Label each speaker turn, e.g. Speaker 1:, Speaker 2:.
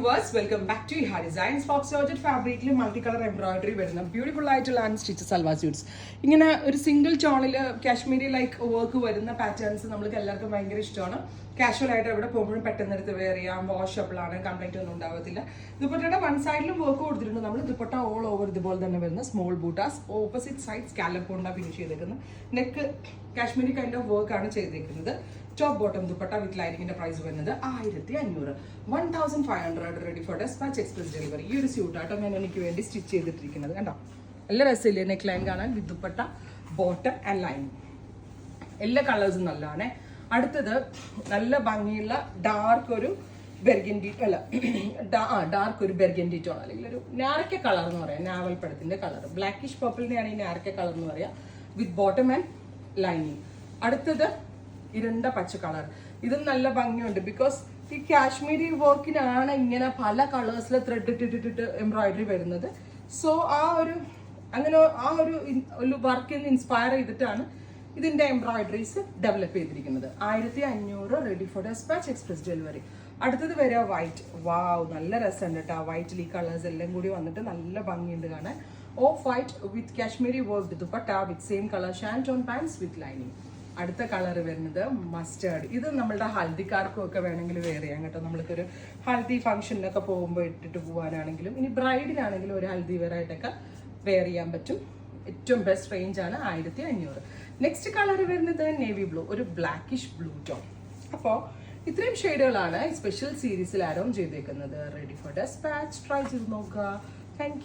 Speaker 1: viewers, welcome back to Iha Designs. Fox Georgette fabric multicolor embroidery വരുന്ന beautiful ആയിട്ടുള്ള unstitch salwar suites. ഇങ്ങനെ ഒരു single ടോണിൽ കാശ്മീരി ലൈക്ക് വർക്ക് വരുന്ന പാറ്റേൺസ് നമ്മൾക്ക് എല്ലാവർക്കും ഭയങ്കര ഇഷ്ടമാണ്. കാഷ്വൽ ആയിട്ട് എവിടെ പോകുമ്പോഴും പെട്ടെന്ന് എടുത്ത് വെയർ ചെയ്യാം. വാഷബിൾ ആണ്, കംപ്ലൈന്റ് ഒന്നും ഉണ്ടാവത്തില്ല. ദുപ്പട്ടയുടെ വൺ സൈഡിലും വർക്ക് കൊടുത്തിട്ടുണ്ട്. നമ്മൾ ദുപ്പട്ട ഓൾ ഓവർ ഇതുപോലെ തന്നെ വരുന്ന സ്മോൾ ബൂട്ടാസ്, ഓപ്പോസിറ്റ് സൈഡ് സ്കാലപ്പ് കൊണ്ടാണ് ഫിനിഷ് ചെയ്തേക്കുന്നത്. Neck Kashmiri kind of work ആണ് ചെയ്തേക്കുന്നത്. ടോപ്പ് ബോട്ടം ദുപ്പട്ട വിത്ത് ലൈനിങ്ങിന്റെ പ്രൈസ് വരുന്നത് 1500, 1500 ready for dispatch express delivery. ഈ ഒരു സ്യൂട്ടാട്ടോ ഞാൻ എനിക്ക് വേണ്ടി സ്റ്റിച്ച് ചെയ്തിട്ടിരിക്കുന്നത്. കണ്ടോ, നല്ല രസമില്ലേ നെക്ക് ലൈൻ കാണാൻ, വിത്ത് ദുപ്പട്ട ബോട്ടം ആൻഡ് ലൈനിങ്. എല്ലാ കളേഴ്സും നല്ലതാണേ. അടുത്തത് നല്ല ഭംഗിയുള്ള ഡാർക്ക് ഒരു ബെർഗൻഡി അല്ല ഡാർക്ക് ഒരു ബെർഗൻഡി ടോൺ, അല്ലെങ്കിൽ ഒരു നാരക്ക കളർ എന്ന് പറയാം. നാവൽപ്പഴത്തിന്റെ കളർ, ബ്ലാക്കിഷ് പർപ്പിളിനെയാണ് ഈ നാരക്ക കളർ എന്ന് പറയാം, വിത്ത് ബോട്ടം ആൻഡ് ലൈനിങ്. അടുത്തത് ഇരുണ്ട പച്ച കളർ. ഇതും നല്ല ഭംഗിയുണ്ട്. ബിക്കോസ് ഈ കാശ്മീരി വർക്കിനാണ് ഇങ്ങനെ പല കളേഴ്സിലെ ത്രെഡ് ഇട്ടിട്ട് എംബ്രോയിഡറി വരുന്നത്. സോ ആ ഒരു വർക്കിൽ നിന്ന് ഇൻസ്പയർ ചെയ്തിട്ടാണ് ഇതിന്റെ എംബ്രോയിഡറീസ് ഡെവലപ്പ് ചെയ്തിരിക്കുന്നത്. 1500 ready for dispatch express delivery. അടുത്തത് വരിക വൈറ്റ്. വാവ്, നല്ല രസമുണ്ട് കേട്ടോ. വൈറ്റിൽ ഈ കളേഴ്സ് എല്ലാം കൂടി വന്നിട്ട് നല്ല ഭംഗിയുണ്ട് കാണാൻ. Off white with Kashmiri work dupatta with same colour shantoon pants with lining. അടുത്ത കളർ വരുന്നത് മസ്റ്റേർഡ്. ഇത് നമ്മളുടെ ഹൽദിക്കാർക്കും ഒക്കെ വേണമെങ്കിൽ വെയർ ചെയ്യാം കേട്ടോ. നമ്മൾക്കൊരു ഹൽദി ഫംഗ്ഷനിലൊക്കെ പോകുമ്പോൾ ഇട്ടിട്ട് പോകാനാണെങ്കിലും ഇനി ബ്രൈഡിനാണെങ്കിലും ഒരു ഹൽദി വെയർ ആയിട്ടൊക്കെ വെയർ ചെയ്യാൻ പറ്റും. ഏറ്റവും ബെസ്റ്റ് റേഞ്ച് ആണ് 1500. നെക്സ്റ്റ് കളർ വരുന്നത് നേവി ബ്ലൂ, ഒരു ബ്ലാക്കിഷ് ബ്ലൂ ടോൺ. അപ്പോൾ ഇത്രയും ഷെയ്ഡുകളാണ് ഈ സ്പെഷ്യൽ സീരീസിൽ ആഡ് ഓൺ ചെയ്തേക്കുന്നത്. Ready for dispatch. ട്രൈ ചെയ്ത് നോക്കുക. Thank U.